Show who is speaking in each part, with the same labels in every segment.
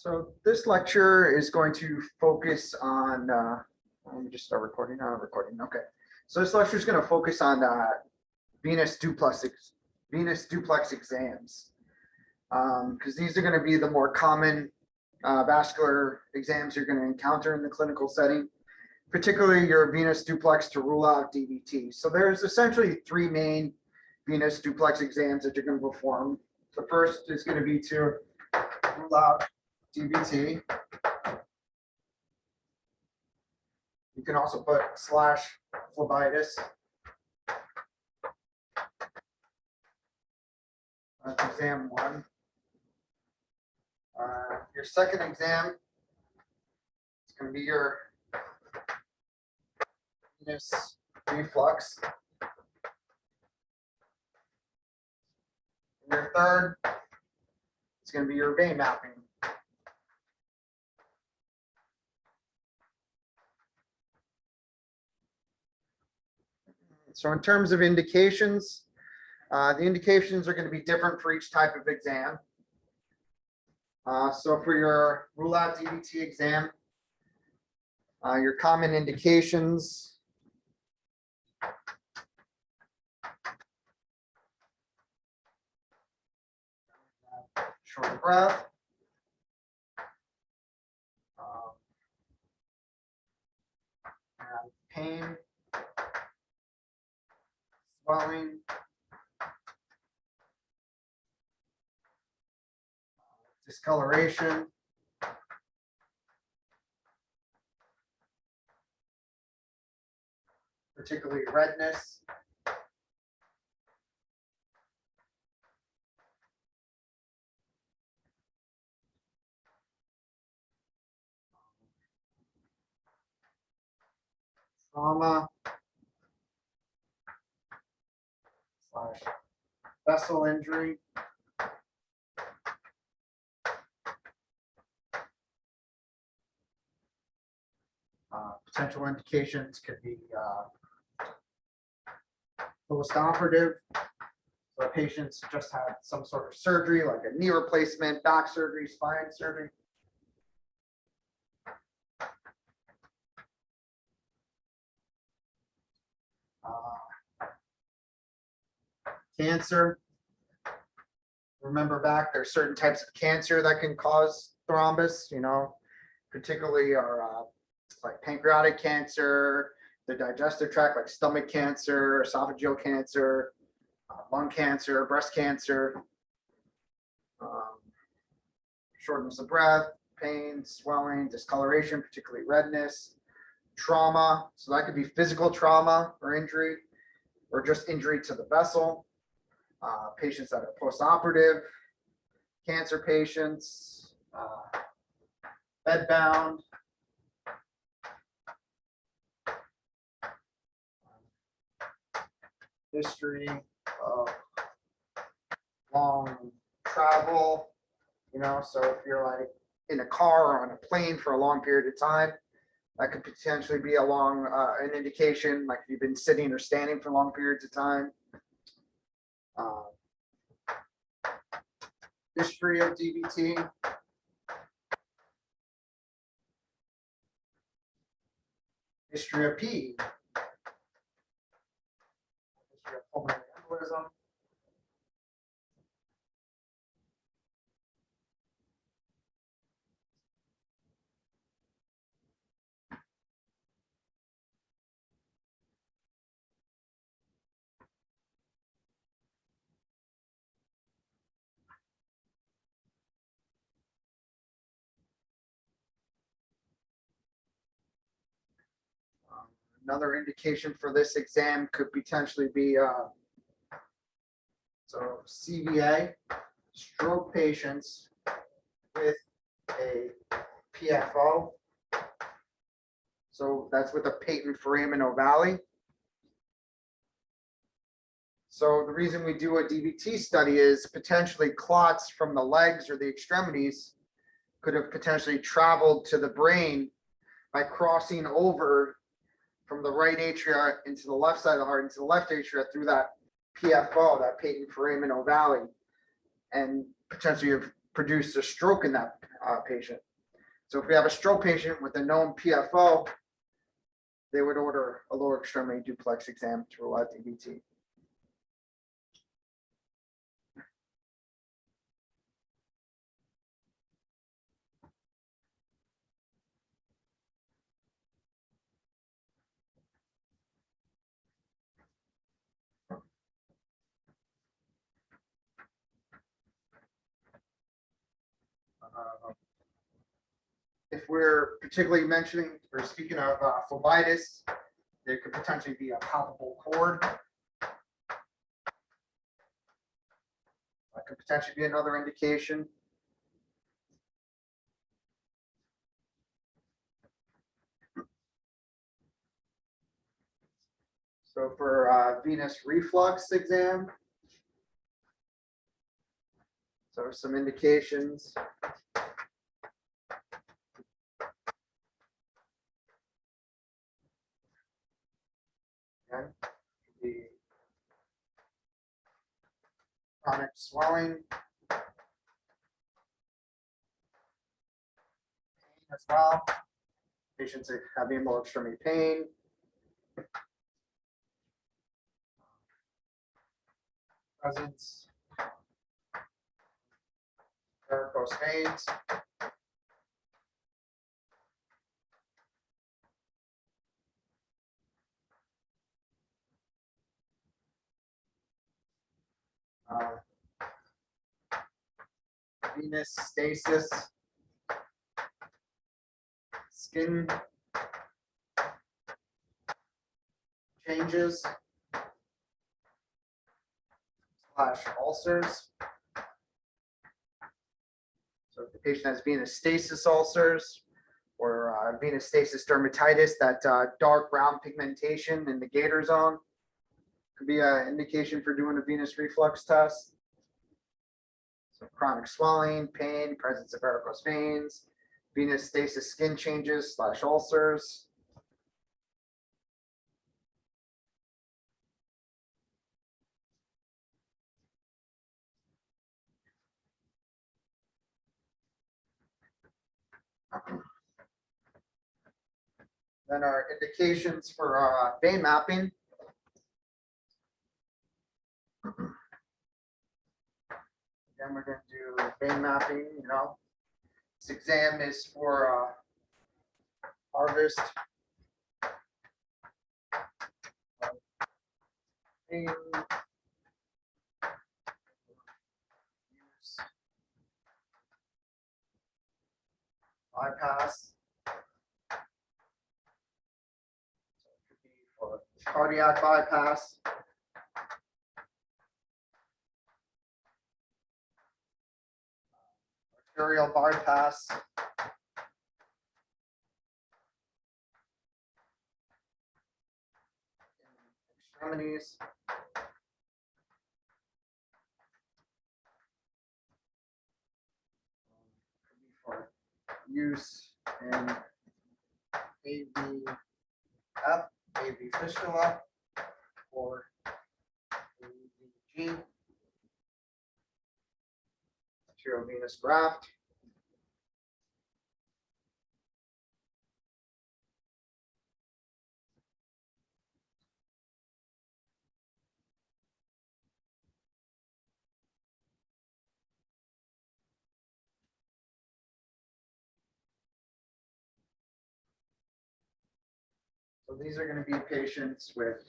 Speaker 1: So this lecture is going to focus on, let me just start recording. I'm recording. Okay. So this lecture is going to focus on venous duplex exams, because these are going to be the more common vascular exams you're going to encounter in the clinical setting, particularly your venous duplex to rule out DVT. So there's essentially three main venous duplex exams that you're going to perform. The first is going to be to rule out DVT. You can also put / phlebitis. That's exam one. Your second exam is going to be your venous reflux. And your third is going to be your vein mapping. So in terms of indications, the indications are going to be different for each type of exam. So for your rule out DVT exam, your common indications short of breath, and pain, swelling, discoloration, particularly redness, trauma / vessel injury, potential indications could be postoperative. So patients just had some sort of surgery, like a knee replacement, back surgery, spine surgery. Cancer. Remember back, there's certain types of cancer that can cause thrombus, particularly are like pancreatic cancer, the digestive tract, like stomach cancer, esophageal cancer, lung cancer, breast cancer, shortness of breath, pain, swelling, discoloration, particularly redness, trauma. So that could be physical trauma or injury, or just injury to the vessel. Patients that are postoperative, cancer patients, bedbound, history of long travel, so if you're like in a car or on a plane for a long period of time, that could potentially be an indication, like if you've been sitting or standing for long periods of time. History of DVT. History of PE. History of pulmonary embolism. Another indication for this exam could potentially be CVA, stroke patients with a PFO. So that's with a patent foramen ovale. So the reason we do a DVT study is potentially clots from the legs or the extremities could have potentially traveled to the brain by crossing over from the right atria into the left side of the heart, into the left atria through that PFO, that patent foramen ovale, and potentially have produce a stroke in that patient. So if we have a stroke patient with a known PFO, they would order a lower extremity duplex exam to rule out DVT. If we're particularly mentioning or speaking of phlebitis, there could potentially be a palpable cord. That could potentially be another indication. So for venous reflux exam, so some indications. Again, the chronic swelling, pain as well. Patients are having lower extremity pain. Presence, varicose veins. Venous stasis, skin changes / ulcers. So if the patient has venous stasis ulcers or venous stasis dermatitis, that dark brown pigmentation in the gator zone could be an indication for doing a venous reflux test. So chronic swelling, pain, presence of varicose veins, venous stasis skin changes / ulcers. Then our indications for vein mapping. Again, we're going to do vein mapping. This exam is for harvest vein use bypass. So it could be for cardiac bypass. Arterial bypass. Extremities. Could be for use in AV fistula, or AVG, arteriovenous graft. So these are going to be patients with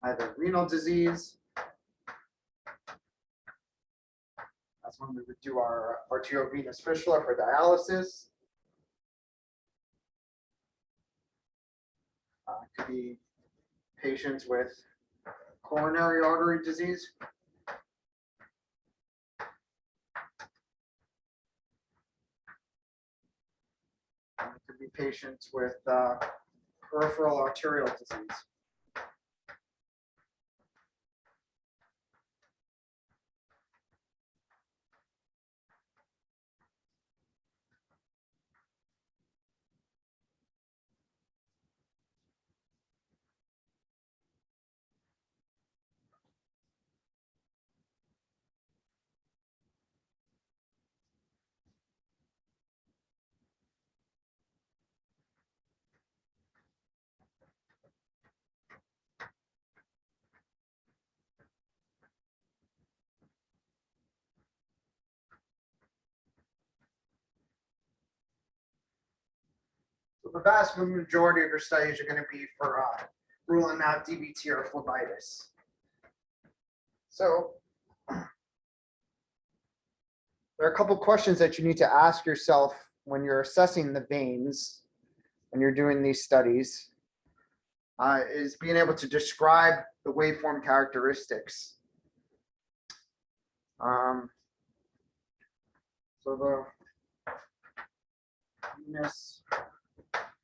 Speaker 1: either renal disease. That's when we would do our arteriovenous fistula for dialysis. Could be patients with coronary artery disease. It could be patients with peripheral arterial disease. So the vast majority of your studies are going to be for ruling out DVT or phlebitis. So there are a couple questions that you need to ask yourself when you're assessing the veins, when you're doing these studies, is being able to describe the waveform characteristics. So the venous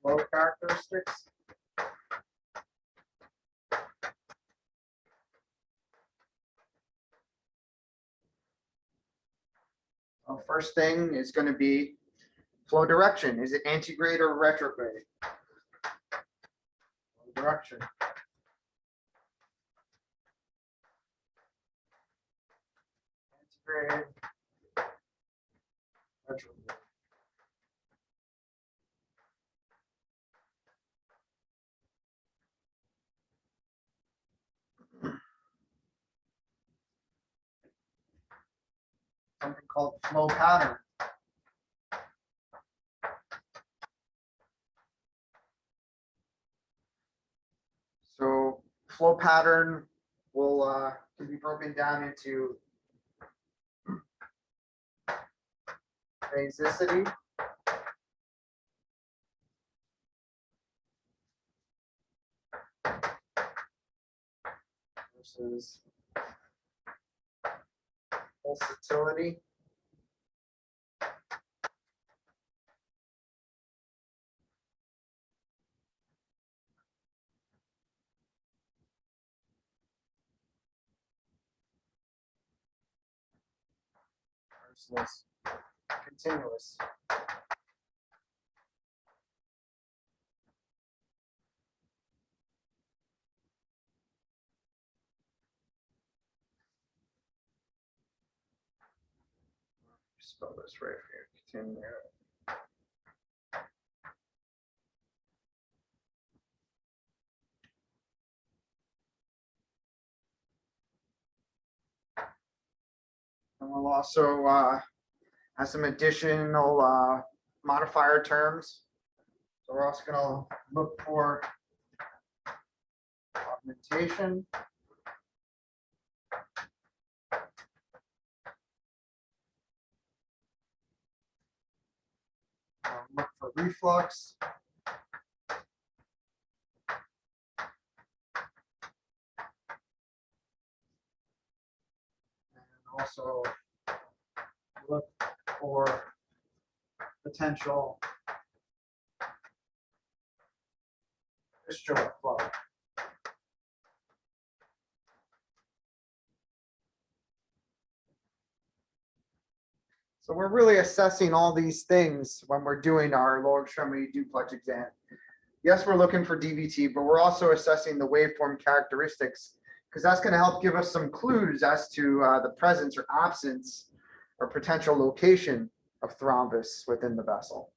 Speaker 1: flow characteristics. First thing is going to be flow direction. Is it antegrade or retrograde? Flow direction. Antegrade, retrograde. Something called flow pattern. So flow pattern will can be broken down into phasicity, versus pulsatility, versus continuous. Spell this right here. Continue. And we'll also have some additional modifier terms. So we're also going to look for augmentation, look for reflux, and also look for potential fistula flow. So we're really assessing all these things when we're doing our lower extremity duplex exam. Yes, we're looking for DVT, but we're also assessing the waveform characteristics because that's going to help give us some clues as to the presence or absence or potential location of thrombus within the vessel.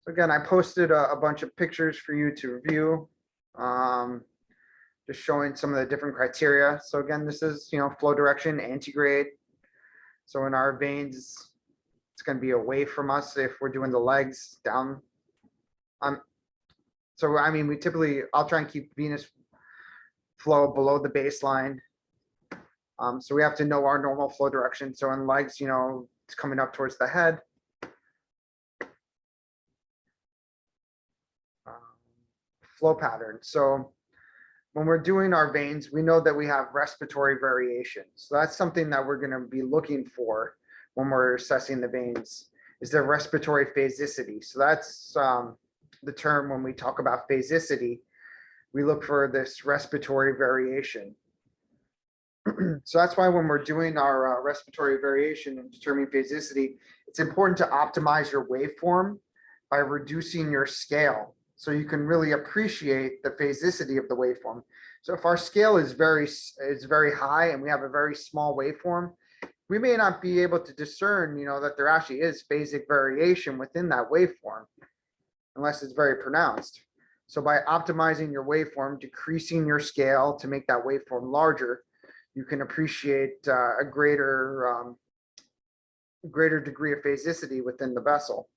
Speaker 1: So again, I posted a bunch of pictures for you to review, just showing some of the different criteria. So again, this is, flow direction, antegrade. So in our veins, it's going to be away from us if we're doing the legs down. So I mean, I'll try and keep venous flow below the baseline. So we have to know our normal flow direction. So in legs, it's coming up towards the head. Flow pattern. So when we're doing our veins, we know that we have respiratory variation. So that's something that we're going to be looking for when we're assessing the veins, is there respiratory phasicity. So that's the term when we talk about phasicity, we look for this respiratory variation. So that's why when we're doing our respiratory variation and determining phasicity, it's important to optimize your waveform by reducing your scale so you can really appreciate the phasicity of the waveform. So if our scale is very high and we have a very small waveform, we may not be able to discern, that there actually is phasic variation within that waveform unless it's very pronounced. So by optimizing your waveform, decreasing your scale to make that waveform larger, you can appreciate a greater degree of phasicity within the vessel.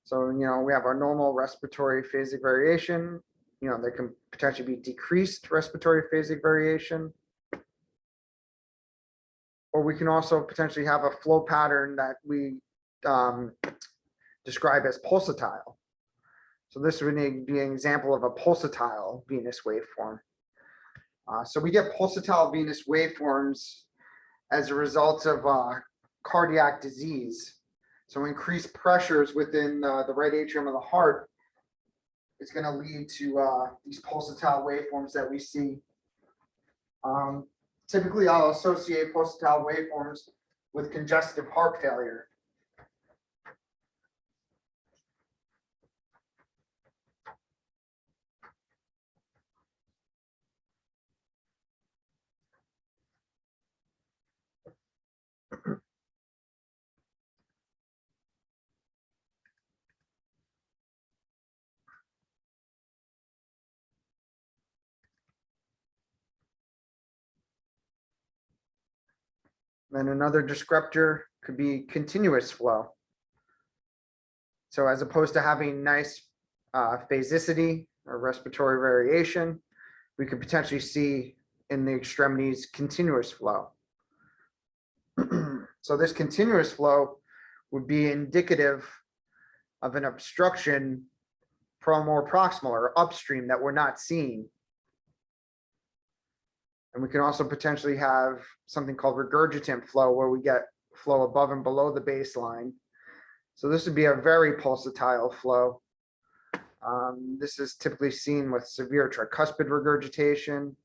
Speaker 1: So, we have our normal respiratory phasic variation. There can potentially be decreased respiratory phasic variation. Or we can also potentially have a flow pattern that we describe as pulsatile. So this would be an example of a pulsatile venous waveform. So we get pulsatile venous waveforms as a result of cardiac disease. So increased pressures within the right atrium of the heart is going to lead to these pulsatile waveforms that we see. Typically, I'll associate pulsatile waveforms with congestive heart failure. Then another descriptor could be continuous flow. So as opposed to having nice phasicity or respiratory variation, we could potentially see in the extremities continuous flow. So this continuous flow would be indicative of an obstruction from more proximal or upstream that we're not seeing. And we can also potentially have something called regurgitant flow, where we get flow above and below the baseline. So this would be a very pulsatile flow. This is typically seen with severe tricuspid regurgitation.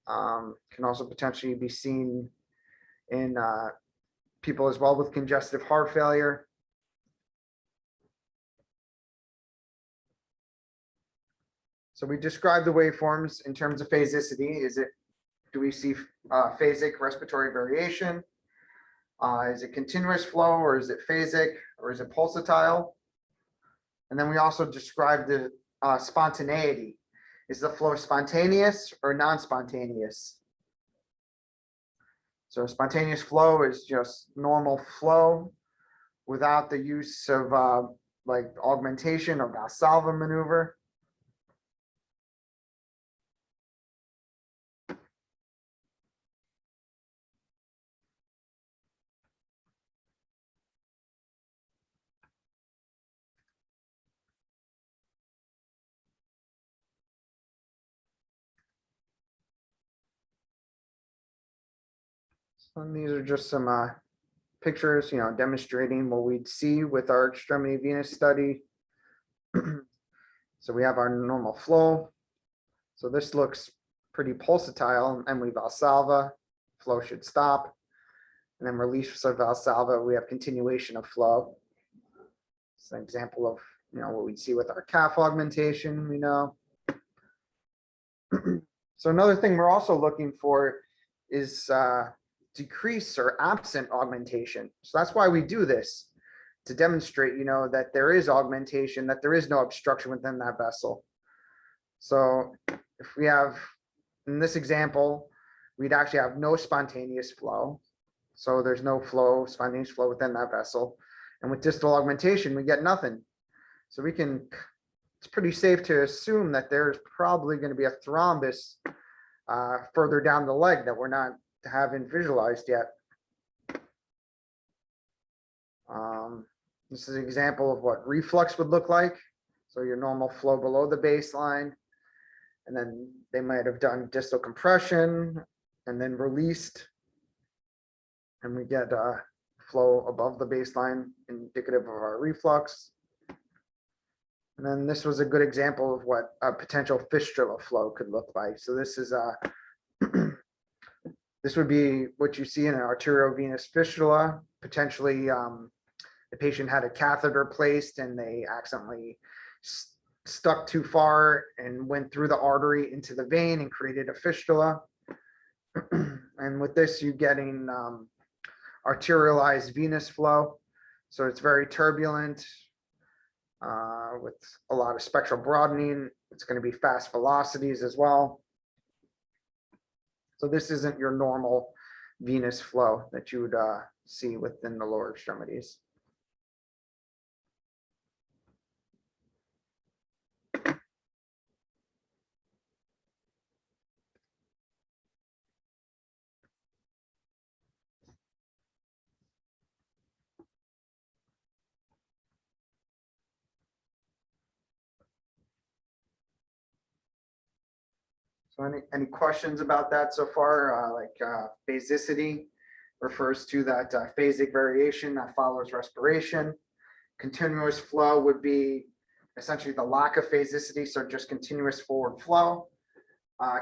Speaker 1: Can also potentially be seen in people as well with congestive heart failure. So we describe the waveforms in terms of phasicity. Do we see phasic respiratory variation? Is it continuous flow, or is it phasic, or is it pulsatile? And then we also describe the spontaneity. Is the flow spontaneous or non-spontaneous? So spontaneous flow is just normal flow without the use of like augmentation or Valsalva maneuver. And these are just some pictures, demonstrating what we'd see with our extremity venous study. So we have our normal flow. So this looks pretty pulsatile, and we Valsalva, flow should stop. And then release of Valsalva, we have continuation of flow. It's an example of what we'd see with our calf augmentation, So another thing we're also looking for is decrease or absent augmentation. So that's why we do this, to demonstrate, that there is augmentation, that there is no obstruction within that vessel. So if we have, in this example, we'd actually have no spontaneous flow. So there's no flow, spontaneous flow within that vessel. And with distal augmentation, we get nothing. So it's pretty safe to assume that there's probably going to be a thrombus further down the leg that we're not haven't visualized yet. This is an example of what reflux would look like. So your normal flow below the baseline, and then they might have done distal compression and then released, and we get flow above the baseline indicative of our reflux. And then this was a good example of what a potential fistula flow could look like. So this is this would be what you see in an arteriovenous fistula. Potentially, the patient had a catheter placed and they accidentally stuck too far and went through the artery into the vein and created a fistula. And with this, you're getting arterialized venous flow. So it's very turbulent with a lot of spectral broadening. It's going to be fast velocities as well. So this isn't your normal venous flow that you would see within the lower extremities. So any questions about that so far? Phasicity refers to that phasic variation that follows respiration. Continuous flow would be essentially the lack of phasicity, so just continuous forward flow.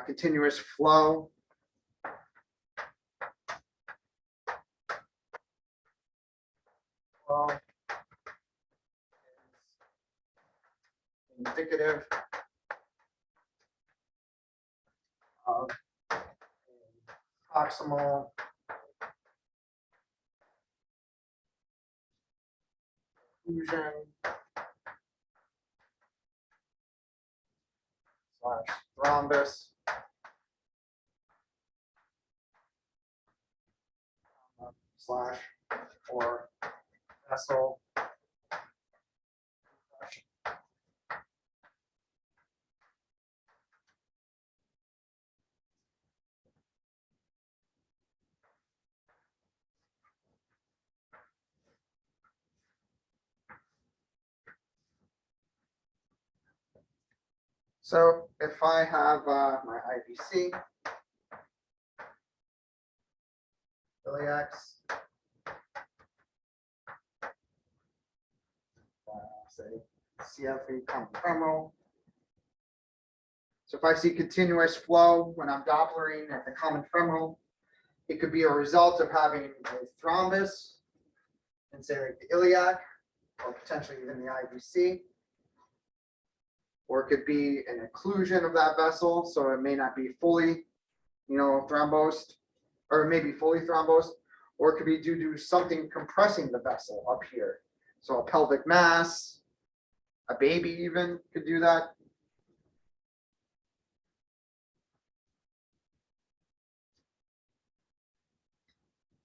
Speaker 1: Continuous flow is indicative of proximal occlusion / thrombus / or vessel. So if I have my IVC, iliacs, say CFA common femoral. So if I see continuous flow when I'm Dopplering at the common femoral, it could be a result of having a thrombus and say like the iliac, or potentially even the IVC. Or it could be an occlusion of that vessel, so it may not be fully, thrombosed, or it may be fully thrombosed, or it could be due to something compressing the vessel up here. So a pelvic mass, a baby even could do that.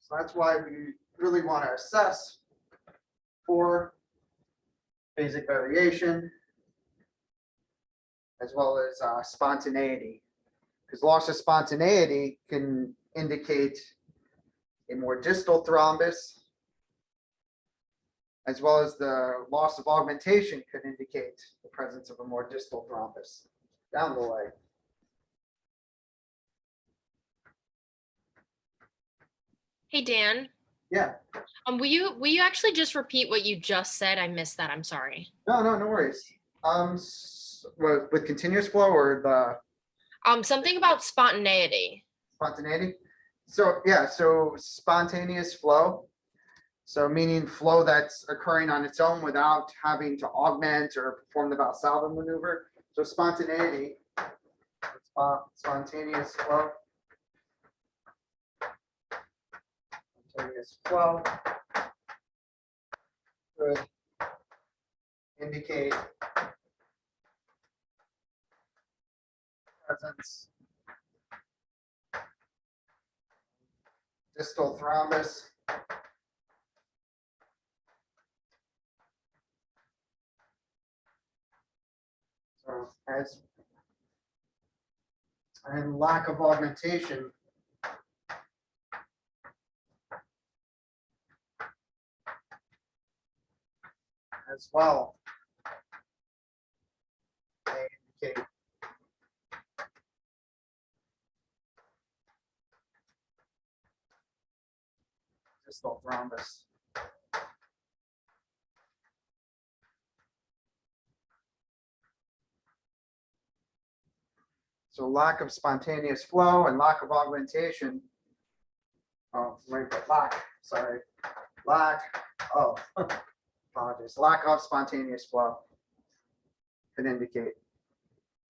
Speaker 1: So that's why we really want to assess for phasic variation, as well as spontaneity, because loss of spontaneity can indicate a more distal thrombus, as well as the loss of augmentation could indicate the presence of a more distal thrombus down the leg.
Speaker 2: Hey, Dan.
Speaker 1: Yeah.
Speaker 2: Will you actually just repeat what you just said? I missed that. I'm sorry.
Speaker 1: No worries. With continuous flow or the
Speaker 2: Something about spontaneity.
Speaker 1: spontaneity. So yeah, so spontaneous flow. So meaning flow that's occurring on its own without having to augment or perform the Valsalva maneuver. So spontaneity, spontaneous flow. Spontaneous flow could indicate presence distal thrombus. So and lack of augmentation as well may indicate distal thrombus. So lack of spontaneous flow and lack of augmentation. Oh, wait, sorry. Lack of, apologies, lack of spontaneous flow can indicate.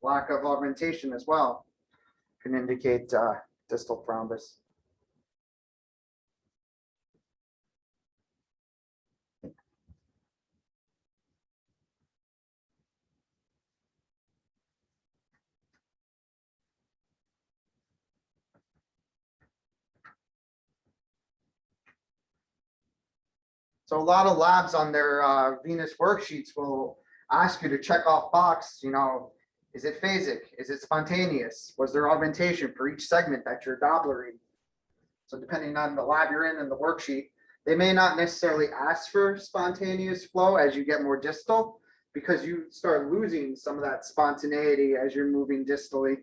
Speaker 1: Lack of augmentation as well can indicate distal thrombus. So a lot of labs on their venous worksheets will ask you to check off box, is it phasic? Is it spontaneous? Was there augmentation for each segment that you're Dopplering? So depending on the lab you're in and the worksheet, they may not necessarily ask for spontaneous flow as you get more distal because you start losing some of that spontaneity as you're moving distally.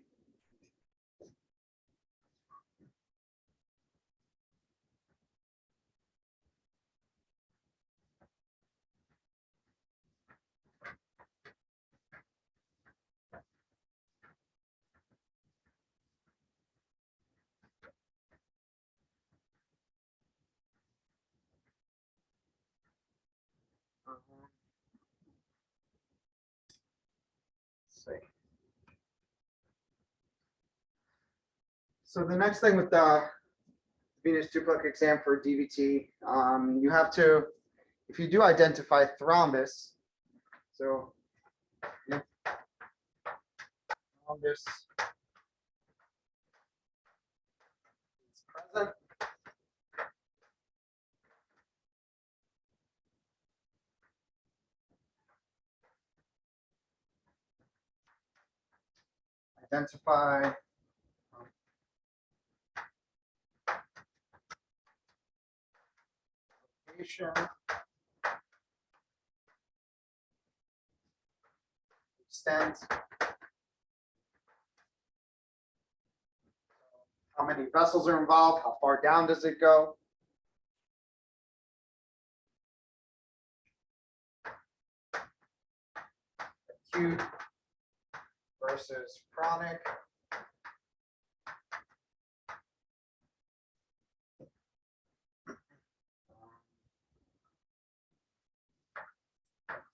Speaker 1: Let's see. So the next thing with the venous duplex exam for DVT, you have to, if you do identify thrombus, so thrombus is present. Identify location, extent, how many vessels are involved, how far down does it go? Acute versus chronic.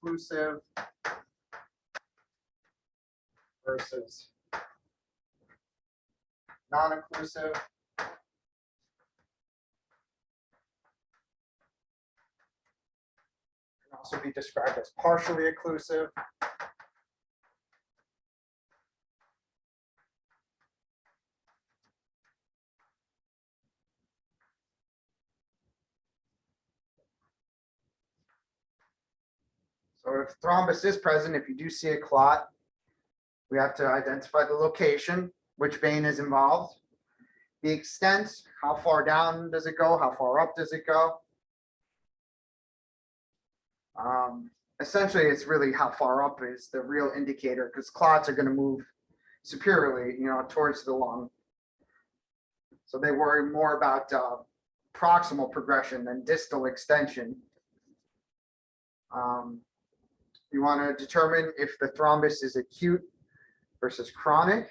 Speaker 1: Occlusive versus non-occlusive. Can also be described as partially occlusive. So if thrombus is present, if you do see a clot, we have to identify the location, which vein is involved, the extent, how far down does it go, how far up does it go. Essentially, it's really how far up is the real indicator because clots are going to move superiorly, towards the lung. So they worry more about proximal progression than distal extension. You want to determine if the thrombus is acute versus chronic.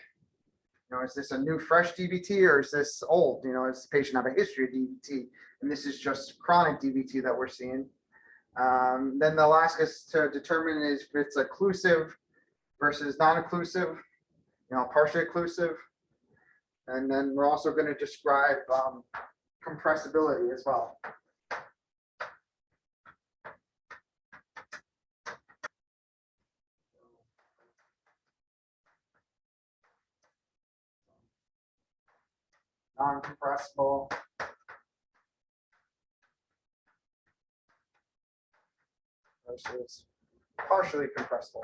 Speaker 1: Is this a new fresh DVT or is this old? Does the patient have a history of DVT? And this is just chronic DVT that we're seeing. Then they'll ask us to determine if it's occlusive versus non-occlusive, partially occlusive. And then we're also going to describe compressibility as well. Non-compressible versus partially compressible.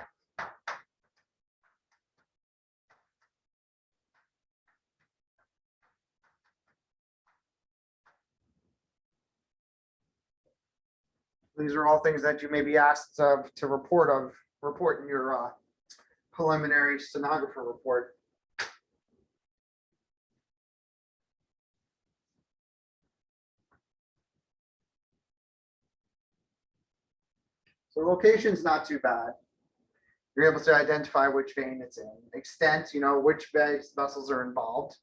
Speaker 1: These are all things that you may be asked to report in your preliminary sonographer report. So location's not too bad. You're able to identify which vein it's in. Extent, which vessels are involved.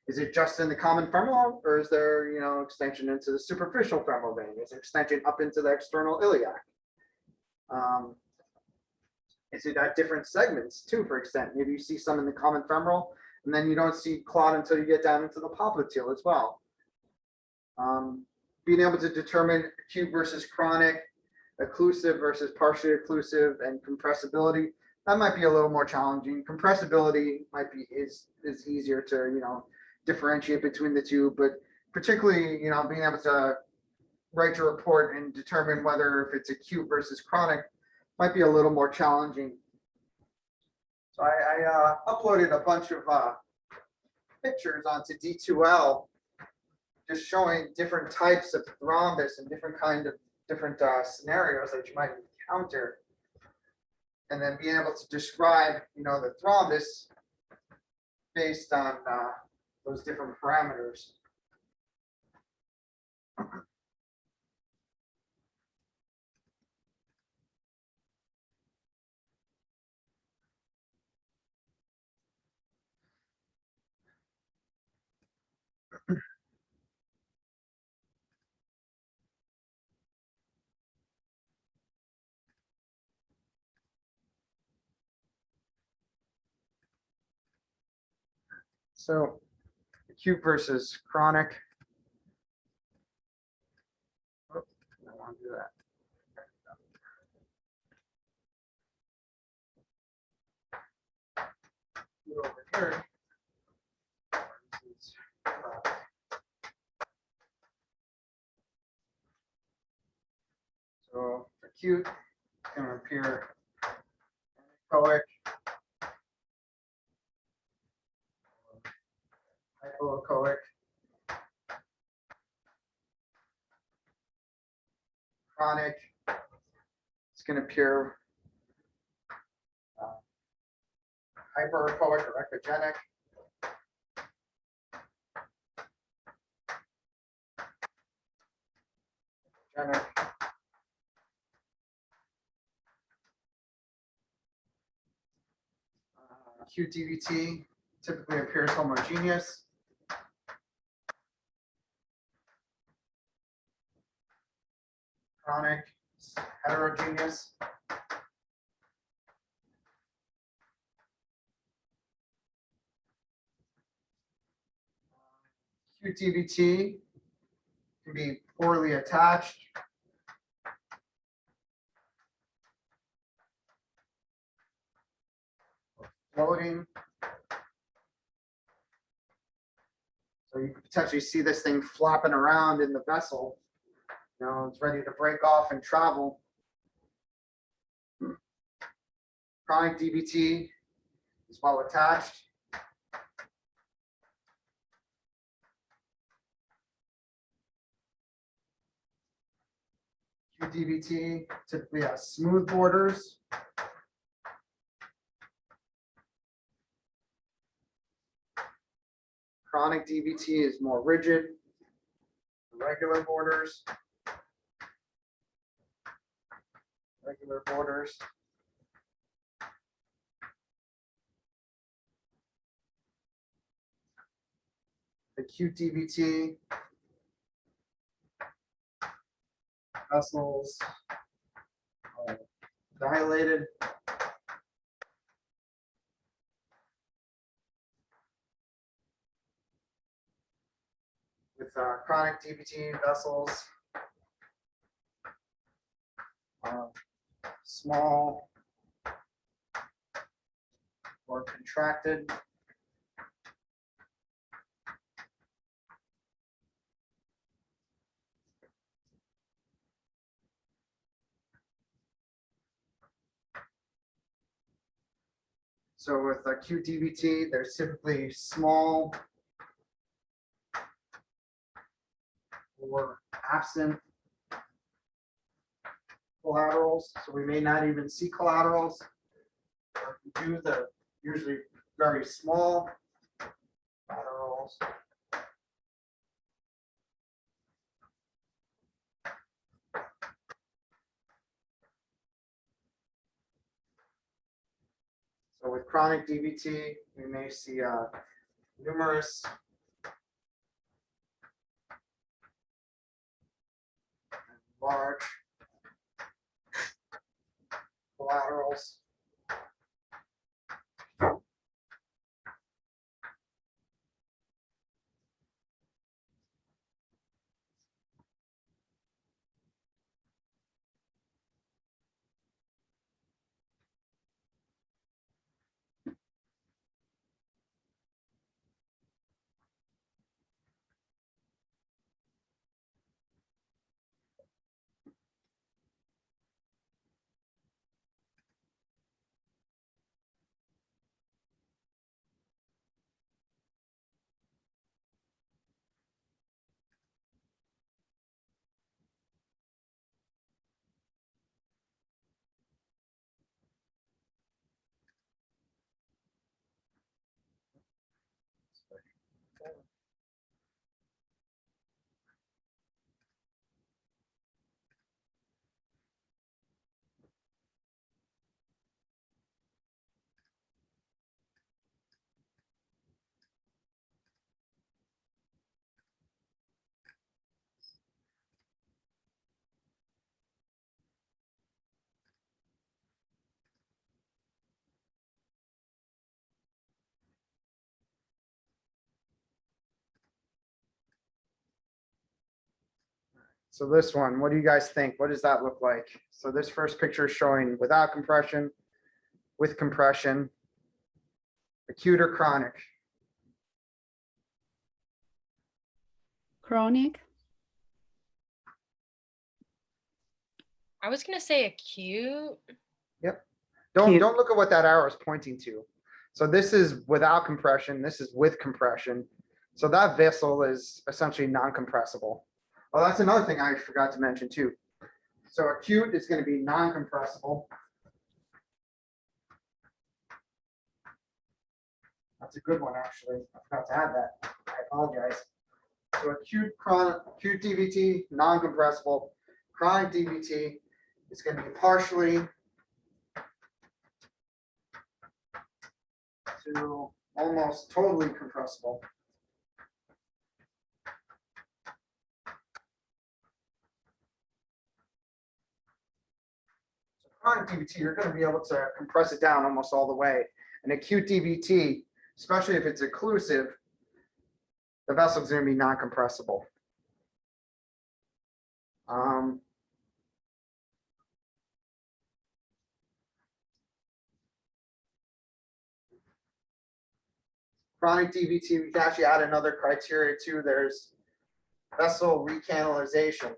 Speaker 1: Is it just in the common femoral, or is there, extension into the superficial femoral vein? Is it extension up into the external iliac? Is it at different segments too, for extent? Maybe you see some in the common femoral, and then you don't see clot until you get down into the popliteal as well. Being able to determine acute versus chronic, occlusive versus partially occlusive, and compressibility, that might be a little more challenging. Compressibility is easier to differentiate between the two, but particularly being able to write your report and determine whether if it's acute versus chronic might be a little more challenging. So I uploaded a bunch of pictures onto D2L, just showing different types of thrombus and different scenarios that you might encounter, and then being able to describe the thrombus based on those different parameters. So acute versus chronic. Oh, I don't want to do that. Go over here. So acute can appear anechoic, hypoechoic, chronic. It's going to appear hyperechoic or echogenic. Acute DVT typically appears homogeneous. Chronic, heterogeneous. Acute DVT can be poorly attached. Floating. So you could potentially see this thing flopping around in the vessel. It's ready to break off and travel. Chronic DVT is well attached. Acute DVT typically has smooth borders. Chronic DVT is more rigid, irregular borders. Regular borders. Acute DVT, vessels dilated. With chronic DVT, vessels small or contracted. So with acute DVT, there's typically small or absent collaterals. So we may not even see collaterals. Or if we do, they're usually very small collaterals. chronic DVT, we may see numerous large collaterals. So this one, what do you guys think? What does that look like? So this first picture is showing without compression, with compression, acute or chronic.
Speaker 3: Chronic.
Speaker 2: I was gonna say acute.
Speaker 1: Don't
Speaker 3: Cute.
Speaker 1: look at what that arrow is pointing to. So this is without compression. This is with compression. So that vessel is essentially non-compressible. Oh, that's another thing I forgot to mention too. So acute is going to be non-compressible. That's a good one, actually. I forgot to add that. I apologize. So acute DVT, non-compressible. Chronic DVT is going to be partially to almost totally compressible. So chronic DVT, you're going to be able to compress it down almost all the way. And acute DVT, especially if it's occlusive, the vessel is going to be non-compressible. Chronic DVT, we can actually add another criteria too. There's vessel recanalization.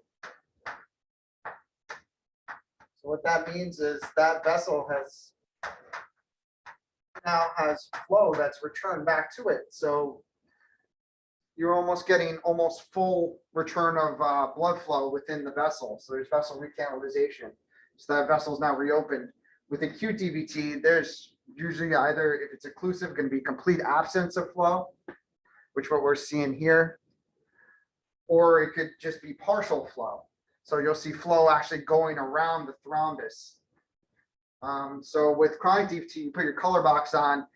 Speaker 1: So what that means is that vessel now has flow that's returned back to it. So you're almost getting almost full return of blood flow within the vessel. So there's vessel recanalization. So that vessel is now reopened. With acute DVT, there's usually either, if it's occlusive, going to be complete absence of flow, which what we're seeing here, or it could just be partial flow. So you'll see flow actually going around the thrombus. So with chronic DVT, you put your color box on,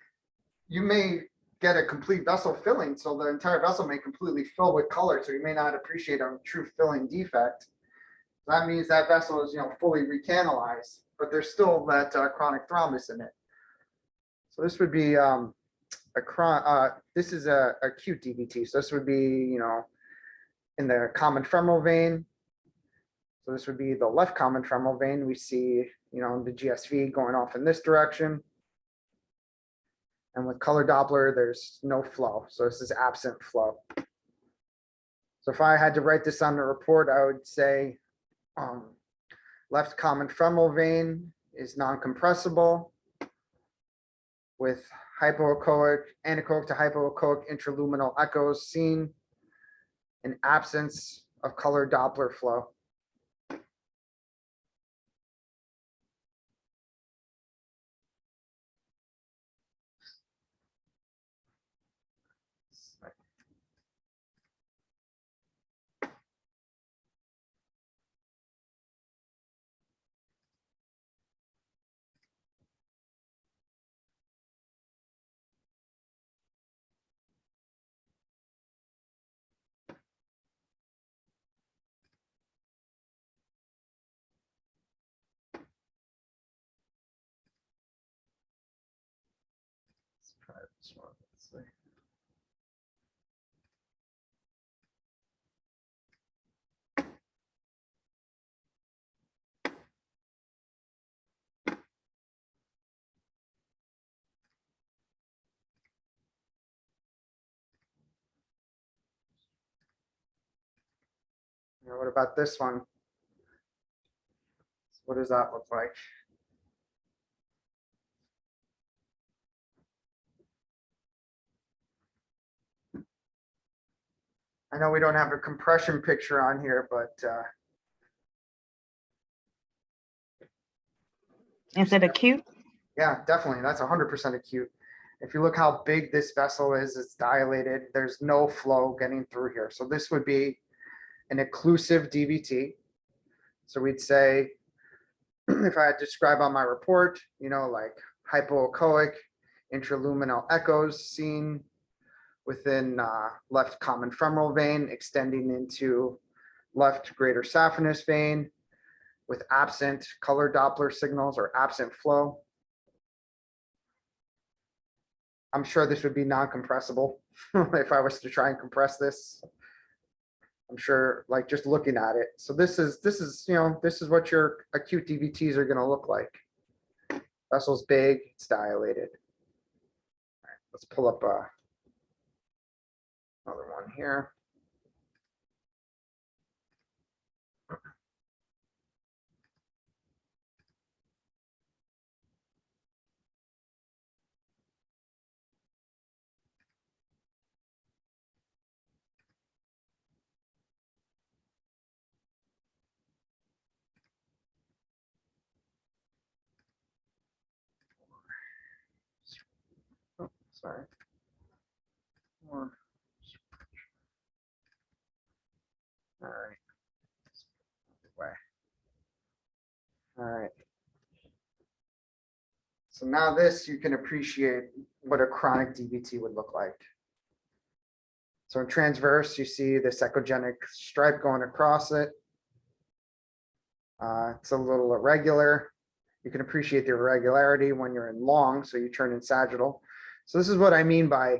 Speaker 1: you may get a complete vessel filling. So the entire vessel may completely fill with color. So you may not appreciate a true filling defect. That means that vessel is, fully recanalized, but there's still that chronic thrombus in it. So this would be this is a acute DVT. So this would be, in the common femoral vein. So this would be the left common femoral vein. We see, the GSV going off in this direction. And with color Doppler, there's no flow. So this is absent flow. So if I had to write this on the report, I would say left common femoral vein is non-compressible with hypoechoic, anechoic to hypoechoic intraluminal echoes seen in absence of color Doppler flow. this one. Let's see. Now, what about this one? What does that look like? I know we don't have a compression picture on here, but
Speaker 3: Is it acute?
Speaker 1: yeah, definitely. That's 100% acute. If you look how big this vessel is, it's dilated. There's no flow getting through here. So this would be an occlusive DVT. So we'd say, if I had to describe on my report, you know, like hypoechoic intraluminal echoes seen within left common femoral vein, extending into left greater saphenous vein with absent color Doppler signals or absent flow. I'm sure this would be non-compressible if I was to try and compress this. I'm sure, like, just looking at it. So this is, you know, this is what your acute DVTs are gonna look like. Vessel's big, it's dilated. All right, let's pull up another one here. Oh, sorry. All right. All right. So now this, you can appreciate what a chronic DVT would look like. So in transverse, you see this echogenic stripe going across it. It's a little irregular. You can appreciate the irregularity when you're in long, so you turn in sagittal. So this is what I mean by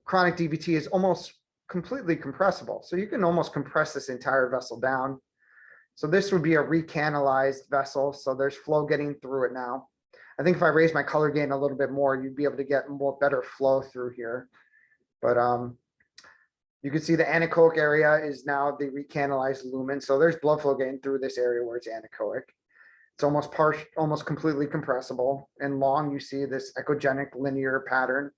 Speaker 1: chronic DVT is almost completely compressible. So you can almost compress this entire vessel down. So this would be a recanalized vessel. So there's flow getting through it now. I think if I raise my color gain a little bit more, you'd be able to get more better flow through here. But you can see the anechoic area is now the recanalized lumen. So there's blood flow getting through this area where it's anechoic. It's almost completely compressible. And long, you see this echogenic linear pattern.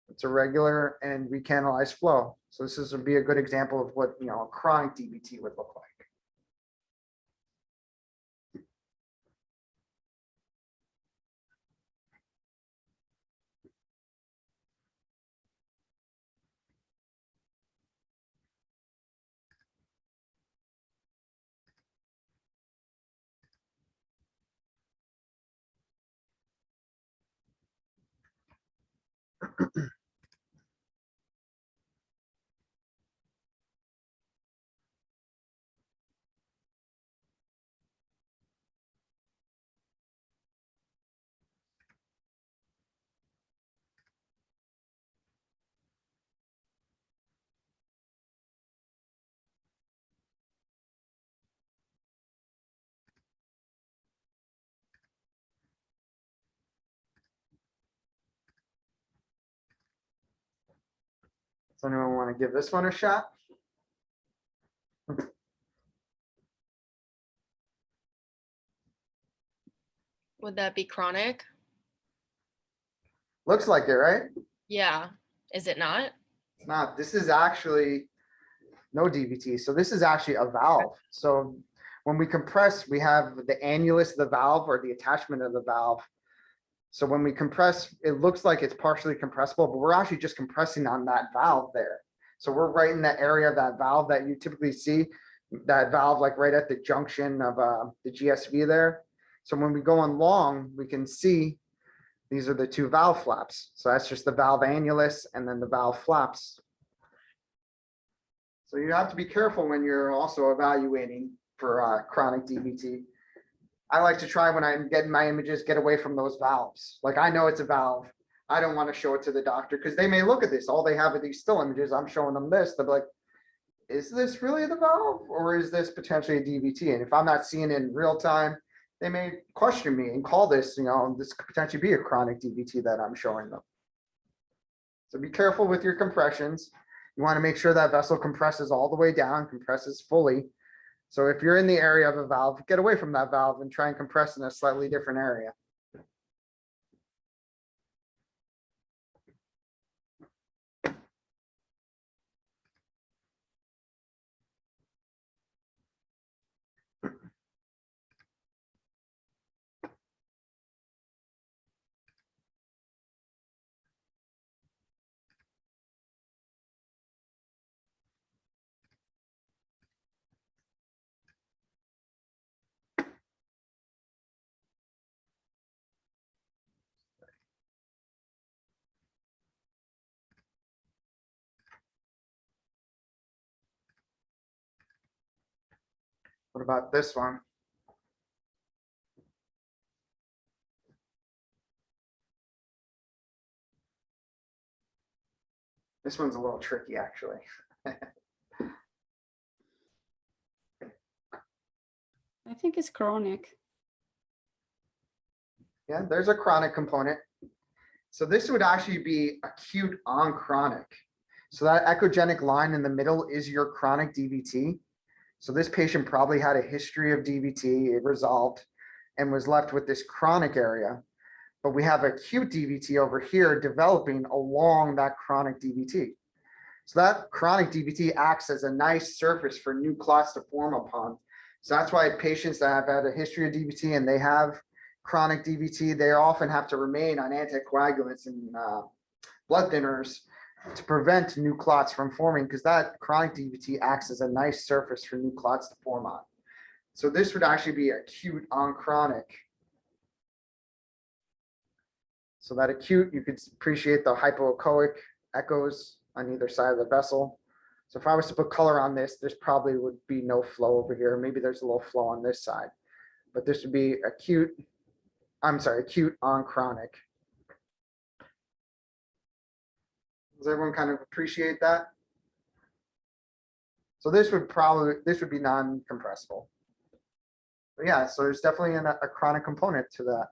Speaker 1: It's irregular and recanalized flow. So this would be a good example of what, you know, a chronic DVT would look like. Does anyone want to give this one a shot?
Speaker 2: Would that be chronic?
Speaker 1: Looks like it, right?
Speaker 2: Yeah. Is it not?
Speaker 1: It's not. This is actually no DVT. So this is actually a valve. So when we compress, we have the annulus of the valve or the attachment of the valve. So when we compress, it looks like it's partially compressible, but we're actually just compressing on that valve there. So we're right in that area of that valve that you typically see, that valve like right at the junction of the GSV there. So when we go on long, we can see these are the two valve flaps. So that's just the valve annulus and then the valve flaps. So you have to be careful when you're also evaluating for chronic DVT. I like to try when I'm getting my images, get away from those valves. Like I know it's a valve. I don't want to show it to the doctor because they may look at this. All they have are these still images. I'm showing them this. They're like, is this really the valve or is this potentially a DVT? And if I'm not seeing it in real time, they may question me and call this, this could potentially be a chronic DVT that I'm showing them. So be careful with your compressions. You want to make sure that vessel compresses all the way down, compresses fully. So if you're in the area of a valve, get away from that valve and try and compress in a slightly different area. What about this one? This one's a little tricky, actually.
Speaker 3: I think it's chronic.
Speaker 1: Yeah, there's a chronic component. So this would actually be acute on chronic. So that echogenic line in the middle is your chronic DVT. So this patient probably had a history of DVT, it resolved and was left with this chronic area. But we have acute DVT over here developing along that chronic DVT. So that chronic DVT acts as a nice surface for new clots to form upon. So that's why patients that have had a history of DVT and they have chronic DVT, they often have to remain on anticoagulants and blood thinners to prevent new clots from forming, because that chronic DVT acts as a nice surface for new clots to form on. So this would actually be acute on chronic. So that acute, you could appreciate the hypoechoic echoes on either side of the vessel. So if I was to put color on this, there's probably would be no flow over here. Maybe there's a little flow on this side, but this would be acute. I'm sorry, acute on chronic. Does everyone kind of appreciate that? So this would be non-compressible. But yeah, so there's definitely a chronic component to that.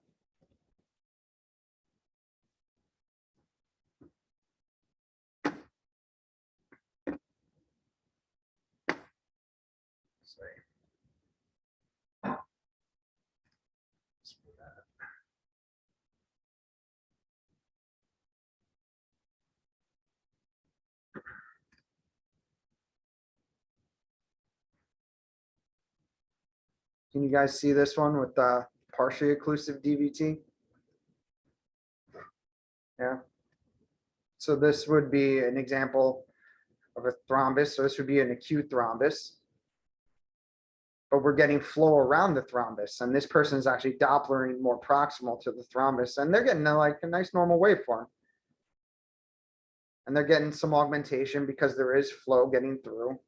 Speaker 1: Can you guys see this one with the partially occlusive DVT? Yeah. So this would be an example of a thrombus. So this would be an acute thrombus. But we're getting flow around the thrombus. And this person is actually Dopplering more proximal to the thrombus. And they're getting like a nice normal waveform. And they're getting some augmentation because there is flow getting through.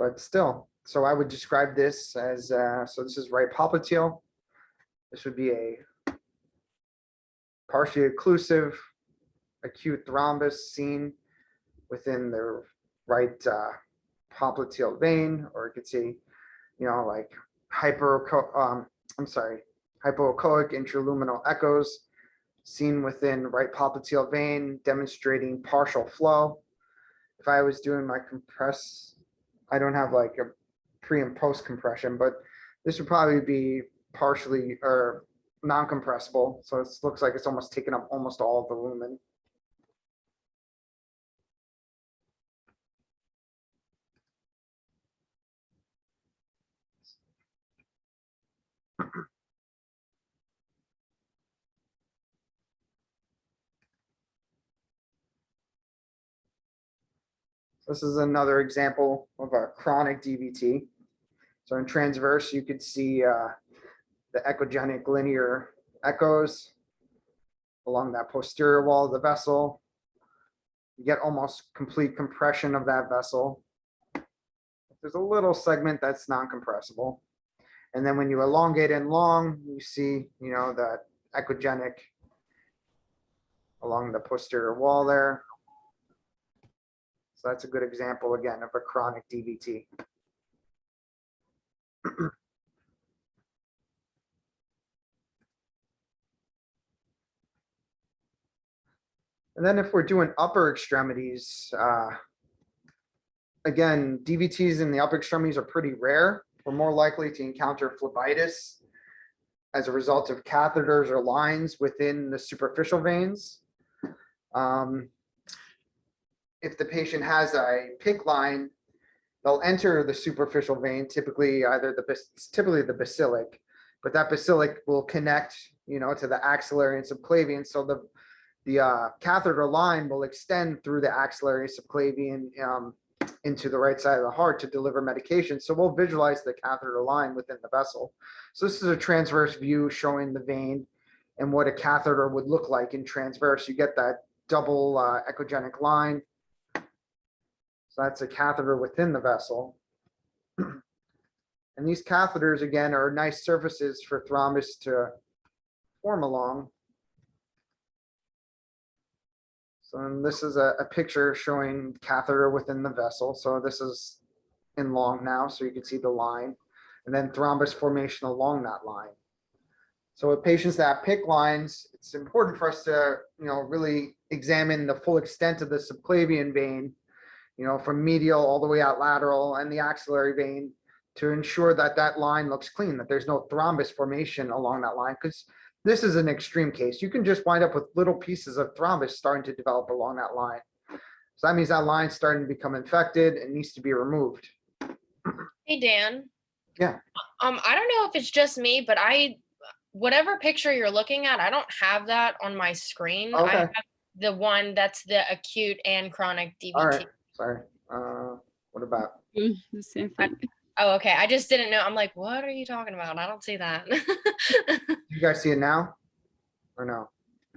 Speaker 1: But still, so I would describe this as, so this is right popliteal. This would be a partially occlusive acute thrombus seen within the right popliteal vein, or you could see, like hypoechoic intraluminal echoes seen within right popliteal vein, demonstrating partial flow. If I was doing my compress, I don't have like a pre and post compression, but this would probably be partially or non-compressible. So it looks like it's almost taken up almost all of the lumen. This is another example of a chronic DVT. So in transverse, you could see the echogenic linear echoes along that posterior wall of the vessel. You get almost complete compression of that vessel. there's a little segment that's non-compressible. And then when you elongate and long, you see, you know, that echogenic along the posterior wall there. So that's a good example again of a chronic DVT. And then if we're doing upper extremities, again, DVTs in the upper extremities are pretty rare. We're more likely to encounter phlebitis as a result of catheters or lines within the superficial veins. If the patient has a PICC line, they'll enter the superficial vein, typically typically the basilic, but that basilic will connect, you know, to the axillary and subclavian. So the catheter line will extend through the axillary subclavian into the right side of the heart to deliver medication. So we'll visualize the catheter line within the vessel. So this is a transverse view showing the vein and what a catheter would look like in transverse. You get that double echogenic line. So that's a catheter within the vessel. And these catheters, again, are nice surfaces for thrombus to form along. So this is a picture showing catheter within the vessel. So this is in long now, so you can see the line, and then thrombus formation along that line. So with patients that have PICC lines, it's important for us to, you know, really examine the full extent of the subclavian vein, you know, from medial all the way out lateral and the axillary vein to ensure that that line looks clean, that there's no thrombus formation along that line, because this is an extreme case. You can just wind up with little pieces of thrombus starting to develop along that line. So that means that line's starting to become infected and needs to be removed.
Speaker 2: Hey, Dan.
Speaker 1: Yeah.
Speaker 2: I don't know if it's just me, but whatever picture you're looking at, I don't have that on my screen. I
Speaker 1: Okay.
Speaker 2: have the one that's the acute and chronic DVT.
Speaker 1: All right. Sorry. What about?
Speaker 3: The same thing.
Speaker 2: Oh, okay. I just didn't know. I'm like, what are you talking about? I don't see that.
Speaker 1: You guys see it now or no?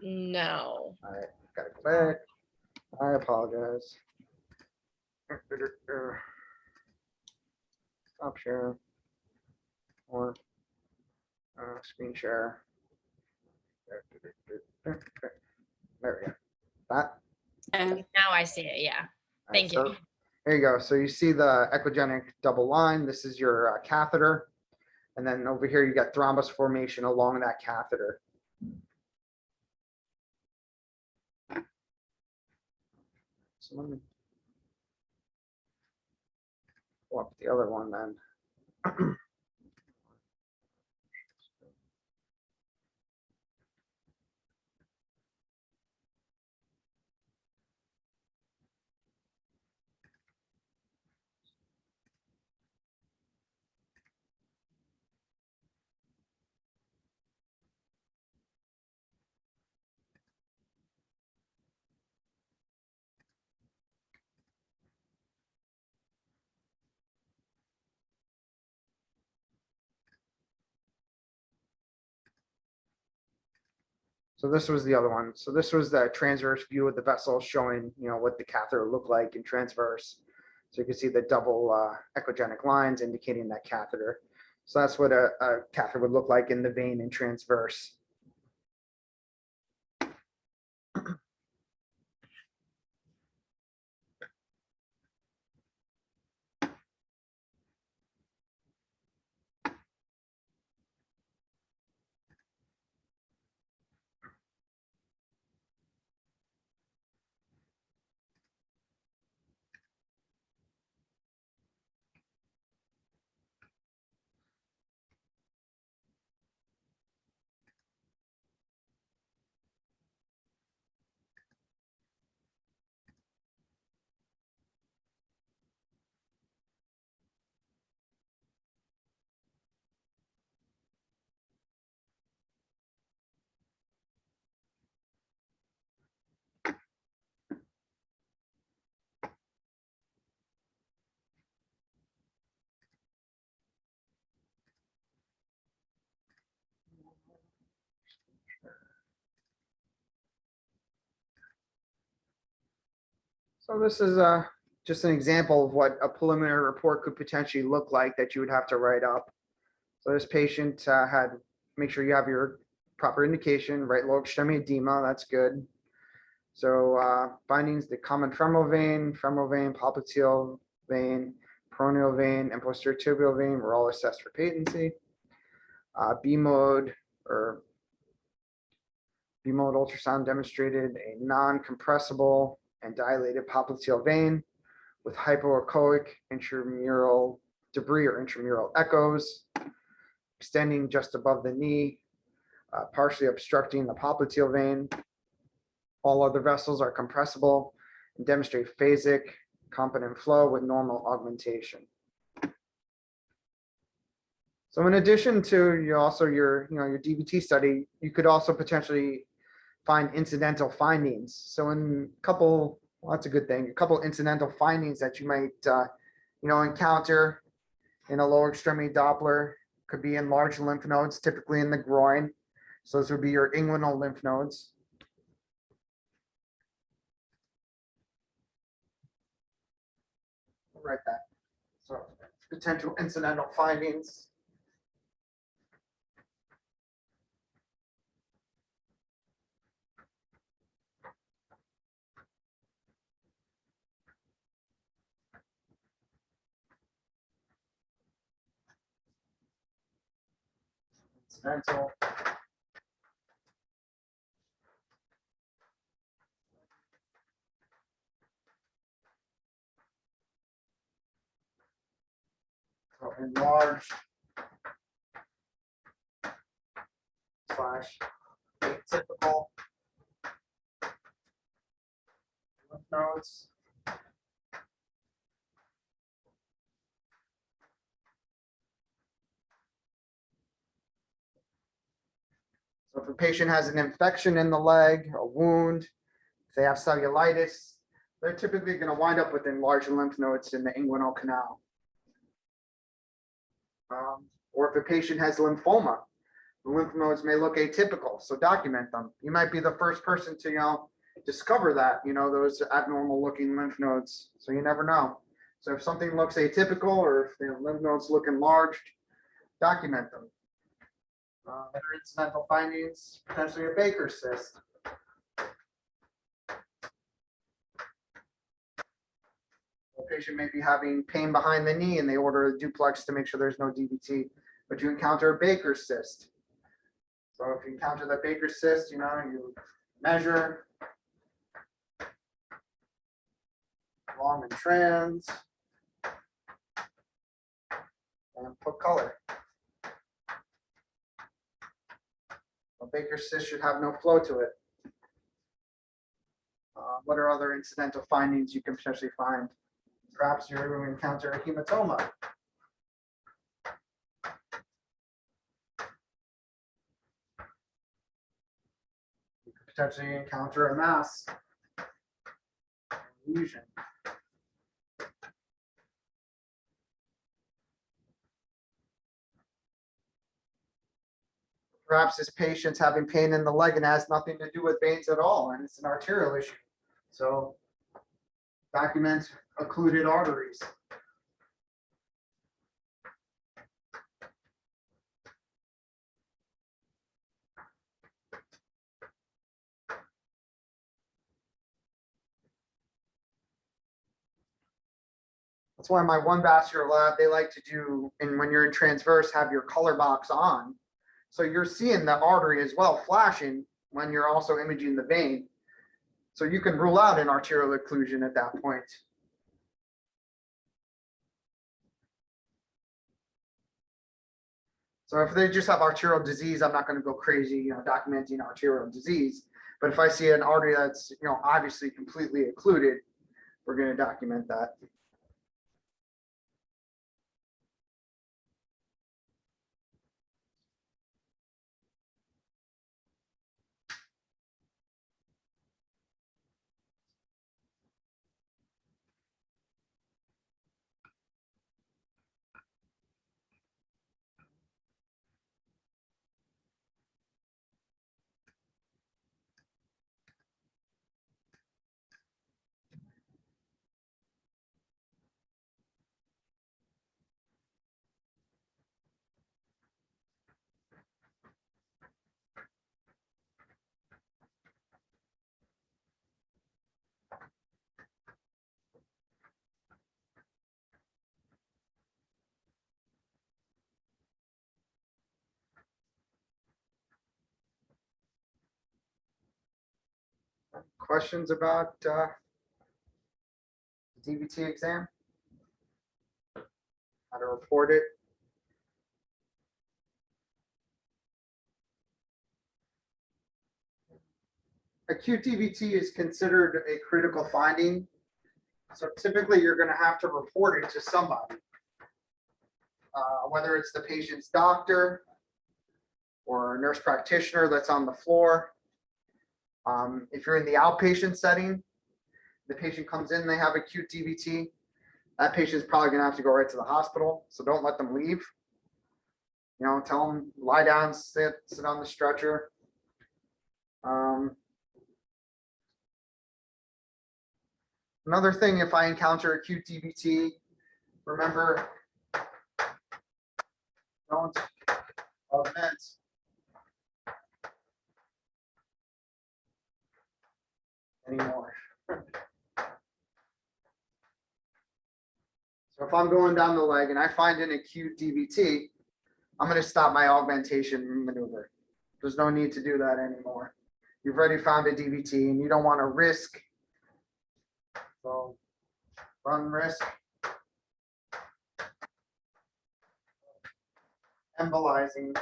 Speaker 2: No.
Speaker 1: All right. Gotta go back. I apologize. Stop share or screen share. There we go. That.
Speaker 2: Now I see it. Yeah. Thank you.
Speaker 1: There you go. So you see the echogenic double line. This is your catheter. And then over here, you got thrombus formation along that catheter. So let me pull up the other one then. So this was the other one. So this was the transverse view of the vessel showing, you know, what the catheter looked like in transverse. So you can see the double echogenic lines indicating that catheter. So that's what a catheter would look like in the vein in transverse. So this is just an example of what a preliminary report could potentially look like that you would have to write up. So this patient had, make sure you have your proper indication, right lower extremity edema, that's good. So findings, the common femoral vein, popliteal vein, peroneal vein, and posterior tibial vein were all assessed for patency. B mode ultrasound demonstrated a non-compressible and dilated popliteal vein with hypoechoic intramural debris or intramural echoes extending just above the knee, partially obstructing the popliteal vein. All other vessels are compressible and demonstrate phasic competent flow with normal augmentation. So in addition to your DVT study, you could also potentially find incidental findings. So in a couple, well, that's a good thing, a couple incidental findings that you might encounter in a lower extremity Doppler could be enlarged lymph nodes, typically in the groin. So those would be your inguinal lymph nodes. I'll write that. So potential incidental findings. Incidental. So enlarged / atypical lymph nodes. So if a patient has an infection in the leg, a wound, if they have cellulitis, they're typically going to wind up with enlarged lymph nodes in the inguinal canal. Or if a patient has lymphoma, the lymph nodes may look atypical, so document them. You might be the first person to discover that, those abnormal looking lymph nodes, so you never know. So if something looks atypical or if the lymph nodes look enlarged, document them. Other incidental findings, potentially a Baker's cyst. The patient may be having pain behind the knee and they order a duplex to make sure there's no DVT, but you encounter a Baker's cyst. So if you encounter that Baker's cyst, you measure long and trans and put color. A Baker's cyst should have no flow to it. What are other incidental findings you can potentially find? Perhaps you encounter a hematoma. You could potentially encounter a mass lesion. Perhaps this patient's having pain in the leg and has nothing to do with veins at all, and it's an arterial issue. So document occluded arteries. That's why my one vascular lab, they like to do, and when you're in transverse, have your color box on. So you're seeing the artery as well flashing when you're also imaging the vein. So you can rule out an arterial occlusion at that point. So if they just have arterial disease, I'm not going to go crazy, documenting arterial disease. But if I see an artery that's, obviously completely occluded, we're going to document that. Questions about DVT exam? How to report it? Acute DVT is considered a critical finding. So typically you're going to have to report it to somebody, whether it's the patient's doctor or a nurse practitioner that's on the floor. If you're in the outpatient setting, the patient comes in, they have acute DVT, that patient's probably going to have to go right to the hospital. So don't let them leave. You know, tell them lie down, sit on the stretcher. Another thing, if I encounter acute DVT, remember, don't augment anymore. So if I'm going down the leg and I find an acute DVT, I'm going to stop my augmentation maneuver. There's no need to do that anymore. You've already found a DVT and you don't want to risk. So run risk embolizing.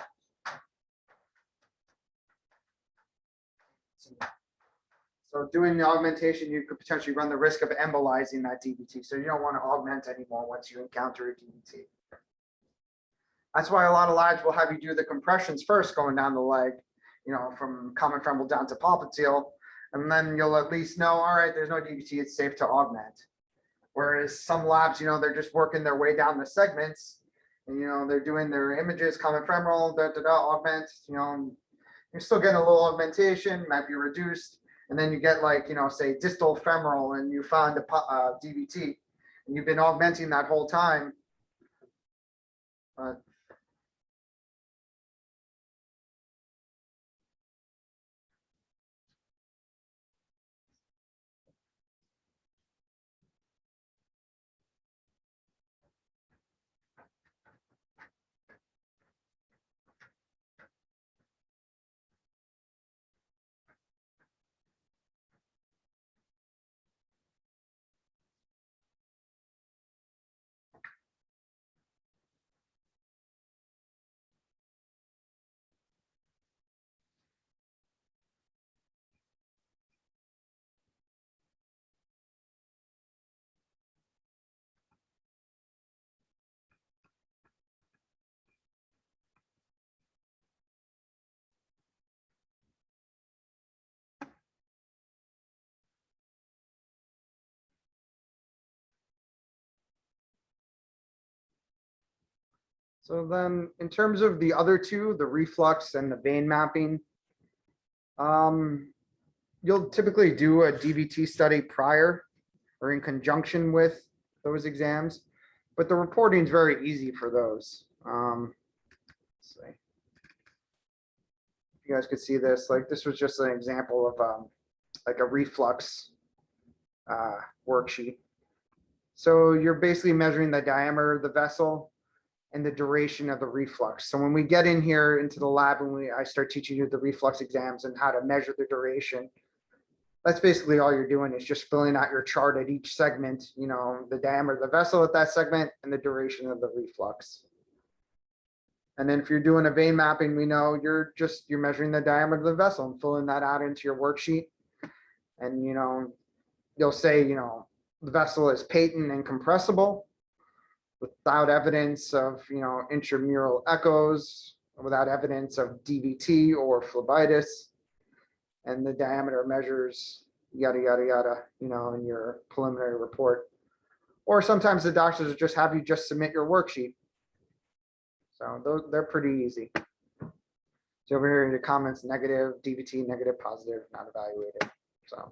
Speaker 1: So doing the augmentation, you could potentially run the risk of embolizing that DVT. So you don't want to augment anymore once you encounter a DVT. That's why a lot of labs will have you do the compressions first going down the leg, you know, from common femoral down to popliteal. And then you'll at least know, all right, there's no DVT, it's safe to augment. Whereas some labs, you know, they're just working their way down the segments and, you know, they're doing their images, common femoral, augment, you know, you're still getting a little augmentation, might be reduced. And then you get like, you know, say distal femoral and you found a DVT and you've been augmenting that whole time. So then in terms of the other two, the reflux and the vein mapping, you'll typically do a DVT study prior or in conjunction with those exams, but the reporting is very easy for those. Let's see. You guys could see this, like this was just an example of like a reflux worksheet. So you're basically measuring the diameter of the vessel and the duration of the reflux. So when we get in here into the lab and I start teaching you the reflux exams and how to measure the duration, that's basically all you're doing is just filling out your chart at each segment, you know, the diameter of the vessel at that segment and the duration of the reflux. And then if you're doing a vein mapping, we know you're measuring the diameter of the vessel and filling that out into your worksheet. And, you know, you'll say, you know, the vessel is patent and compressible without evidence of, you know, intramural echoes, without evidence of DVT or phlebitis, and the diameter measures yada, yada, yada, you know, in your preliminary report. Or sometimes the doctors just have you just submit your worksheet. So those, they're pretty easy. So over here in the comments, negative, DVT, negative, positive, not evaluated. So.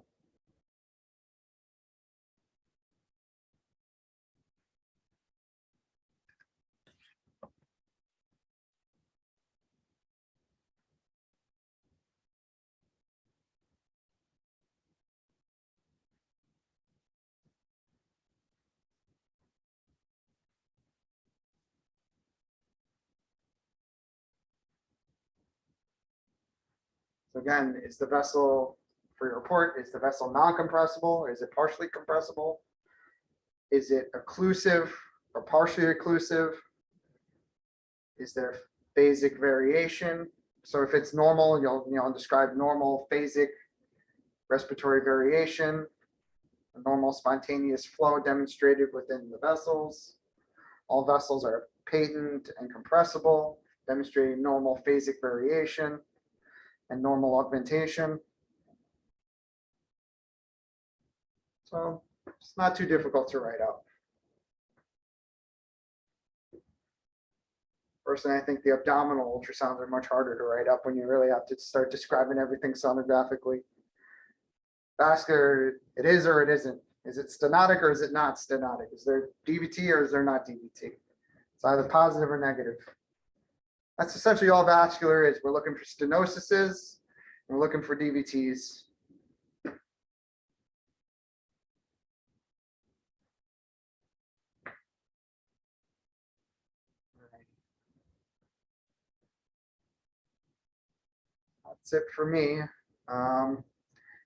Speaker 1: So again, is the vessel for your report, is the vessel non-compressible? Is it partially compressible? Is it occlusive or partially occlusive? Is there phasic variation? So if it's normal, you'll describe normal phasic respiratory variation, a normal spontaneous flow demonstrated within the vessels. All vessels are patent and compressible, demonstrating normal phasic variation and normal augmentation. So it's not too difficult to write out. Personally, I think the abdominal ultrasounds are much harder to write up when you really have to start describing everything sonographically. Vascular, it is or it isn't. Is it stenotic or is it not stenotic? Is there DVT or is there not DVT? It's either positive or negative. That's essentially all vascular is. We're looking for stenoses, and we're looking for DVTs. That's it for me.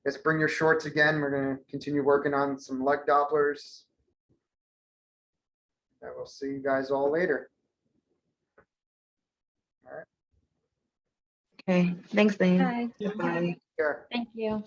Speaker 1: Let's bring your shorts again. We're going to continue working on some leg Dopplers. And we'll see you guys all later.
Speaker 4: Okay, thanks, Lane.
Speaker 3: Hi.
Speaker 4: Bye.
Speaker 1: Sure.
Speaker 3: Thank you.